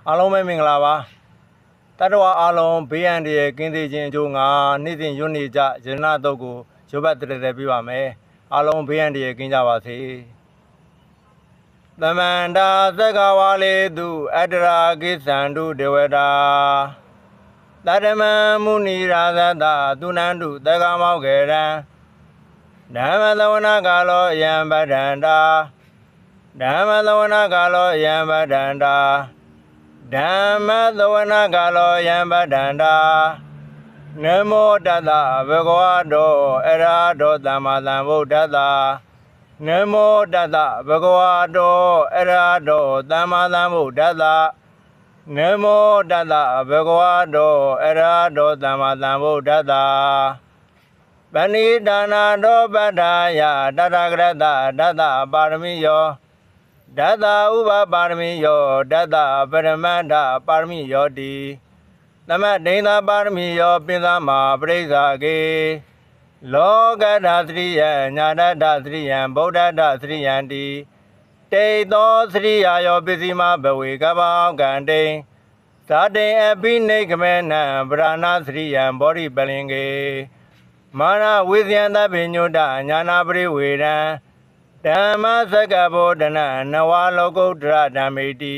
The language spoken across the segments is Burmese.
အားလုံးပဲမင်္ဂလာပါတတဝအားလုံးဘေးရန်တွေကင်းသေးခြင်းအကျိုးငါနေ့စဉ်ရွတ်နေကြရတနာတုတ်ကိုရုပ်ပတ်တရပြပါမယ်အားလုံးဘေးရန်တွေကင်းကြပါစေသမန္တာသက္ကဝါလေတုအတ္တရာကိသန္တုဒေဝတာတတမံမုနိရာဇတသုနန္တုသက္ကမောကေရံဓမ္မသဝနာကာလောယံပဒန္တာဓမ္မသဝနာကာလောယံပဒန္တာဓမ္မသဝနာကာလောယံပဒန္တာနမောတတဘဂဝတောအရာတောသမ္မာသမ္ဗုဒ္ဓတ္တနမောတတဘဂဝတောအရာတောသမ္မာသမ္ဗုဒ္ဓတ္တနမောတတဘဂဝတောအရာတောသမ္မာသမ္ဗုဒ္ဓတ္တပဏိဒါနာတောပတ္ထာယတတဂရတတတပါရမီယောဒတ္တဥပပါရမီယောဒတ္တပရမတ္ထပါရမီယောတိသမဒိဋ္ဌပါရမီယောပိသမာပရိစ္ဆာကေလောကတသရိယညာတတသရိယံဗုဒ္ဓတသရိယံတိတေသောသရိယာယောပစ္စည်းမဘဝေကပ္ပောကံတိဇာတိအပိနိကမေနံဗရဏသရိယံဘောဓိပလင်ကေမာနဝိဇယံသဗ္ဗညုတညာနာပရိဝေရံဓမ္မစကဘောဒနာနဝလောကုတ္တရဓမ္မေတိ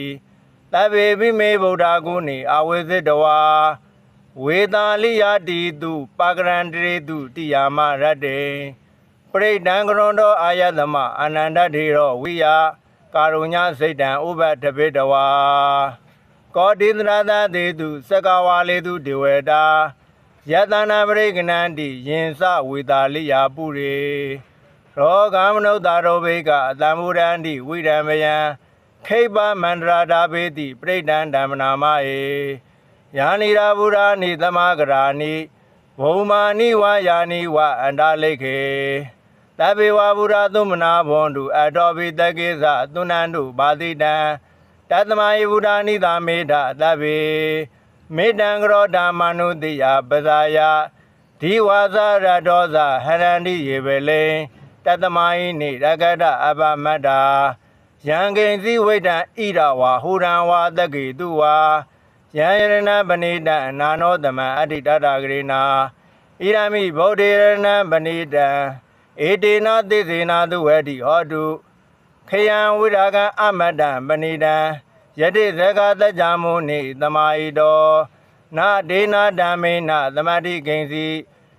သဗ္ဗေပိမေဗုဒ္ဓဂုဏီအဝိဇ္ဇတဝါဝေတာလိယတိတုပါကရန္တေတုတိယာမရတ္တေပရိဒံကရွန်တောအာယသမအာနန္ဒထေရောဝိယကာရုညစိတ်တံဥပတပိတဝါကောတိသရသတေတုစကဝါလေတုဒေဝတာယတနာပရိကဏန္တိယင်စဝေတာလိယပုရေရောဂမနုဿာရောဘေကအတံမူရန္တိဝိရမယံခိပမန္တရာဒဘေတိပရိဒံဓမ္မနာမအေယာနိရာဗုရာနိသမဂရာနိဘုံမာနိဝါယာနိဝအန္တလိခေတဗေဝဗုရာသုမနာဘွန်တုအတောဘိတကေသသုနန္တုဘာတိတံတတမယေဗုရာနိသာမေဒတဗေမေတံကရောဓမ္မနုတိယပဇာယဒီဝါဇရတောဇဟရန္တိယေဝေလေတတမယိနိရကတအပမတ္တာယံကိဉ္စီဝိတံဣရဝါဟူရံဝါတက္ကိတုဝါယံယရဏပဏိတံအနာနောသမံအဋ္ဌိတတဂရေနာဣရမိဗုဒ္ဓေရဏပဏိတံဧတေနသိစေနာတုဝေတိဟောတုခယံဝိရာကံအမတ္တံပဏိတံယတိဇဂတကြမုနိသမာဟိတောနာဒေနာဓမ္မေနသမတိကိဉ္စီ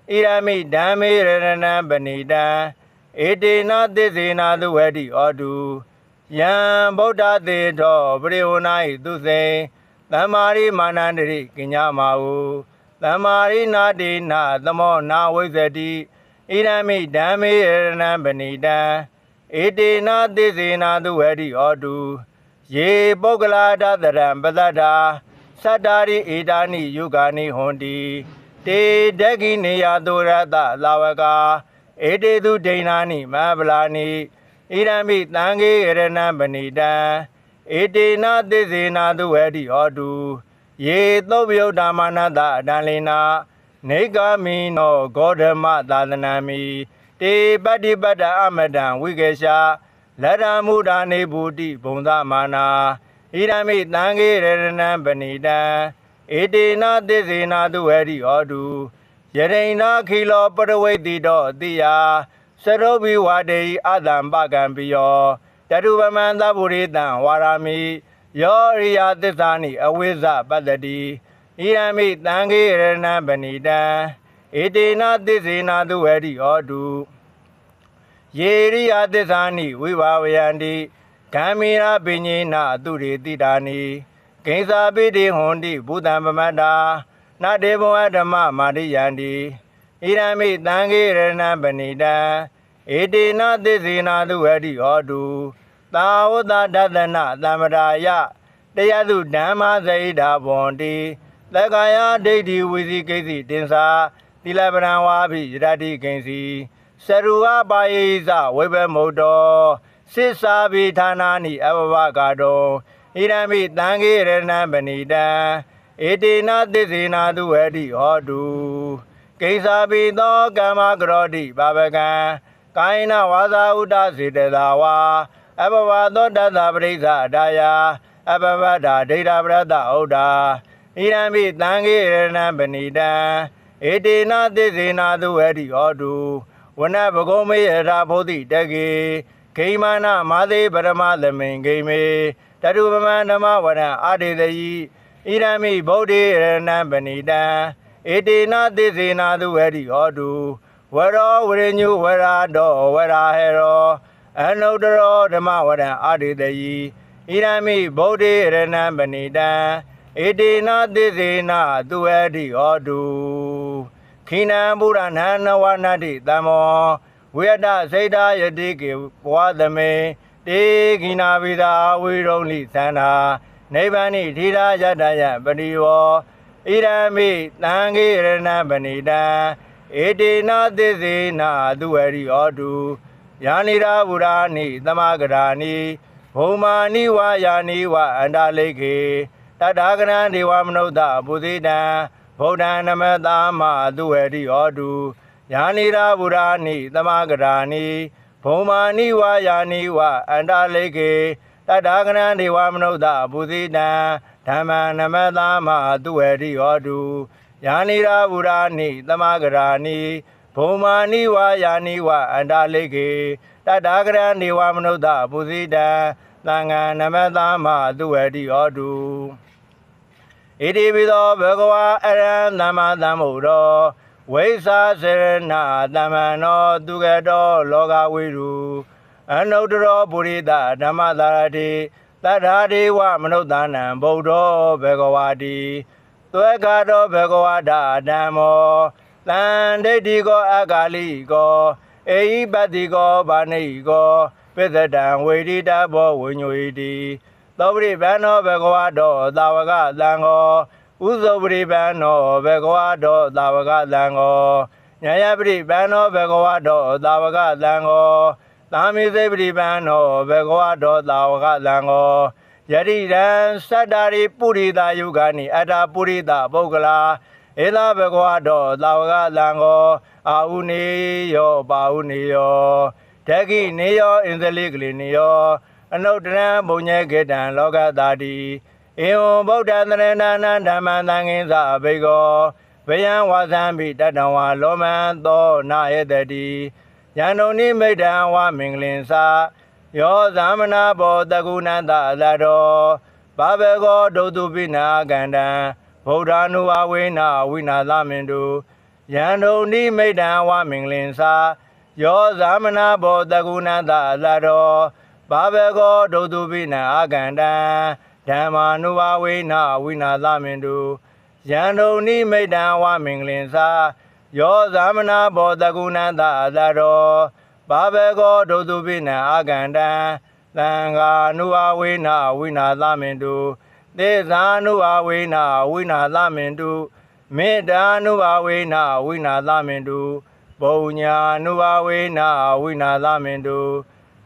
ဣရမိဓမ္မေရဏပဏိတံဧတေနသိစေနာတုဝေတိဟောတုယံဗုဒ္ဓသေတောပရိဝနာဟိသူစိံသမ္မာရိမာနန္တရိကိညမာဟုသမ္မာရိနာတေနသမောနာဝိဇ္ဇတိဣရမိဓမ္မေရဏပဏိတံဧတေနသိစေနာတုဝေတိဟောတုယေပုဂ္ဂလာဒတရံပသတ္ထာသတ္တာရိဧတာနိယုဂာနိဟွန်တိတေဒဂိနေယသုရတလာဝကာဧတေသူဒိဏာနိမဟာဗလာနိဣရမိသံဃေရဏပဏိတံဧတေနသိစေနာတုဝေတိဟောတုယေသုဗ္ဗယုဓမ္မနတအတံလေနာနေဂာမိနောဂေါဓမသာသနာမိတေပတ္တိပတ္တအမတံဝိကေရှာလတ္တမုဒာနေဘူတိဘုံသမာနာဣရမိသံဃေရဏပဏိတံဧတေနသိစေနာတုဝေတိဟောတုယရိဏခိလောပရဝိတိတောအတိယစရောဘိဝါဒေယအတံပကံပိယောတတုပမံသဗ္ဗုရိတံဝါရာမိယောရိယသစ္စာနိအဝိဇ္ဇပတ္တတိဣရမိသံဃေရဏပဏိတံဧတေနသိစေနာတုဝေတိဟောတုယေရိယသစ္စာနိဝိဘာဝယန္တိဂမ္မီရာပိညေနသူရေတိတာနိကိဉ္စာပိတိဟွန်တိဘုတံပမတ္တာနတေဘောဓမ္မမာရိယန္တိဣရမိသံဃေရဏပဏိတံဧတေနသိစေနာတုဝေတိဟောတုသာဝတဒသနသမ္ပရာယတယတုဓမ္မဇိဒာဘွန်တိသက္ကာယဒိဋ္ဌိဝိသိကိစီတင်္စာသီလပရံဝါပိယရတိကိဉ္စီစရူဝပါယေသဝိဘမုတ်တောစိစ္စာဘိဌာနာနိအဘဝကာတောဣရမိသံဃေရဏပဏိတံဧတေနသိစေနာတုဝေတိဟောတုကိစ္စာဘိသောကမ္မကရောတိဘာဝကံကာယနာဝါစာဥဒ္ဒစေတသာဝါအဘဝသောတသပရိစ္ဆာဒါယ အပပဒဒိဋ္ဌပရတ္တဩဒာဣရံမိတံခေရဏံပဏိတံဧတေနသစ္စေနာသုဝတိဟောတုဝနဘဂုံမေယထာဘုဒ္ဓိတကေဂိမာနမာသေပရမသမိန်ဂိမေတတုပမံဓမ္မဝရံအာတေတယိဣရံမိဗုဒ္ဓေရဏံပဏိတံဧတေနသစ္စေနာသုဝတိဟောတုဝရောဝရညုဝရာတောဝရာဟေရောအနုတ္တရောဓမ္မဝရံအာတေတယိဣရံမိဗုဒ္ဓေရဏံပဏိတံဧတေနသစ္စေနာသုဝတိဟောတုခိနံဗုဒ္ဓနာနဝနတိတမောဝိယတစိတ်တာယတိကေဘဝသမေတေခိနာဝိသာဝိရုံလိသန္တာနိဗ္ဗာနိထိရာယတယပတိဝဣရံမိတံခေရဏံပဏိတံဧတေနသစ္စေနာသုဝတိဟောတုယာနိရာဗုဒ္ဓာနိသမဂရာနိဘုံမာနိဝါယာနိဝအန္တလိခေတထာဂရံဒေဝမနုဿပုသေတံဗုဒ္ဓံနမတာမသုဝတိဟောတုယာနိရာဗုဒ္ဓာနိသမဂရာနိဘုံမာနိဝါယာနိဝအန္တလိခေတထာဂရံဒေဝမနုဿပုသေတံဓမ္မံနမတာမသုဝတိဟောတုယာနိရာဗုဒ္ဓာနိသမဂရာနိဘုံမာနိဝါယာနိဝအန္တလိခေတထာဂရံဒေဝမနုဿပုသေတံသံဃံနမတာမသုဝတိဟောတုဣတိပိသောဘဂဝါအရဟံသမ္မာသမ္ဗုဒ္ဓောဝိသစရဏသမ္မနောသူကတောလောကဝိရုအနုတ္တရောပုရိသဓမ္မသာရတိတထာဒေဝမနုဿာနံဗုဒ္ဓောဘဂဝါတိသွေကတောဘဂဝါဒဓမ္မောတံဒိဋ္ဌိကောအကာလိကောအေဟိပတ္တိကောဗာနိကောပိသတံဝေဒိတဘောဝိညွိတိသောပရိပန္နောဘဂဝါတောသာဝကသံဃောဥဇောပရိပန္နောဘဂဝါတောသာဝကသံဃောညာယပရိပန္နောဘဂဝါတောသာဝကသံဃောသာမိစေပရိပန္နောဘဂဝါတောသာဝကသံဃောယတိရံသတ္တာရိပုရိသယုဂာနိအတ္တပုရိသပုဂ္ဂလာဧသာဘဂဝါတောသာဝကသံဃောအာဟုနေယောပါဟုနေယောဓကိနေယောအင်္ဇလိကလိနေယောအနုတ္တရံဘုံညေကေတံလောကတာတိဧဝံဗုဒ္ဓံတရဏံဓမ္မံသံဃင်္စဘိကောဗယံဝါသံပိတတံဝါလောမံသောနာယေတတိယန္တုန်နိမိတံဝါမင်္ဂလင်္စယောသမနာဘောတကုဏန္တသတောဘာဘေကောဒုတုပိနာကန္တံဗုဒ္ဓ ानु ဝဝေနဝိနာသမင်တုယန္တုန်နိမိတံဝါမင်္ဂလင်္စယောသမနာဘောတကုဏန္တသတောဘာဘေကောဒုတုပိနာကန္တံဓမ္မာနုဝဝေနဝိနာသမင်တုယန္တုန်နိမိတံဝါမင်္ဂလင်္စယောသမနာဘောတကုဏန္တသတောဘာဘေကောဒုတုပိနာကန္တံသံဃာနုဝဝေနဝိနာသမင်တုသေဇာနုဝဝေနဝိနာသမင်တုမေတ္တာနုဝဝေနဝိနာသမင်တုဘုံညာနုဝဝေနဝိနာသမင်တု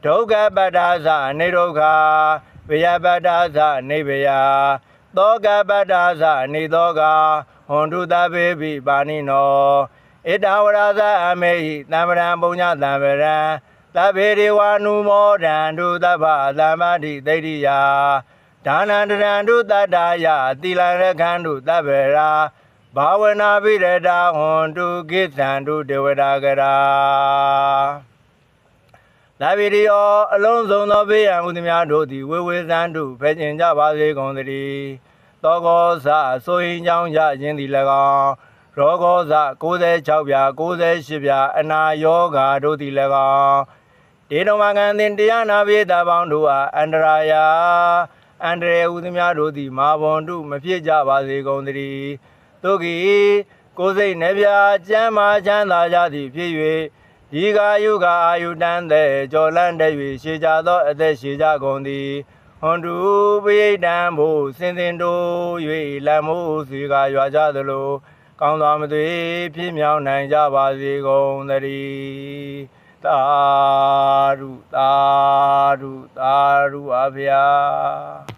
ဒုက္ခပတ္တာသနေဒုက္ခဗယပတ္တာသနေဗယသောကပတ္တာသနေသောကဟွန်တုတပေပိပါဏိနောဣတဝရသအမေဟိသံဗရံပုညသံဗရံသဗ္ဗေဒေဝာနုမောဒံတုသဗ္ဗသမ္မာတိသိတိယဒါနန္တရံတုတတ္တာယသီလရခန္တုသဗ္ဗရာဘာဝနာပိရတာဟွန်တုကိသံတုဒေဝတာကရာသဗ္ဗေရိယောအလုံးစုံသောဘေးရန်ဥဒ္ဓများတို့သည်ဝေဝေသံတုဖယ်ကျင်ကြပါစေကုန်သတည်းသောကောဇဆိုရင်ကြောင့်ရခြင်းသည်၎င်းရောဂောဇ96ပြာ98ပြာအနာယောဂါတို့သည်၎င်းတေတော်မကံတင်တရားနာပိသပေါင်းတို့အားအန္တရာယအန္တရေဥဒ္ဓများတို့သည်မာဘွန်တုမဖြစ်ကြပါစေကုန်သတည်းတို့ကီကိုယ်စိတ်နှပြကျမ်းမာချမ်းသာကြသည်ဖြစ်၍ဒီကာယုကာအာယုတန်တဲ့ကြော်လန့်တဲ့၍ရှေကြသောအသက်ရှေကြကုန်သည်ဟွန်တုပိဋ္ဌံဘုစင်စင်တို့၍လမ်းမိုးစီကာရွာကြသလိုကောင်းစွာမသွေဖြစ်မြောက်နိုင်ကြပါစေကုန်သတည်းသာဓုသာဓုသာဓုပါဗျာ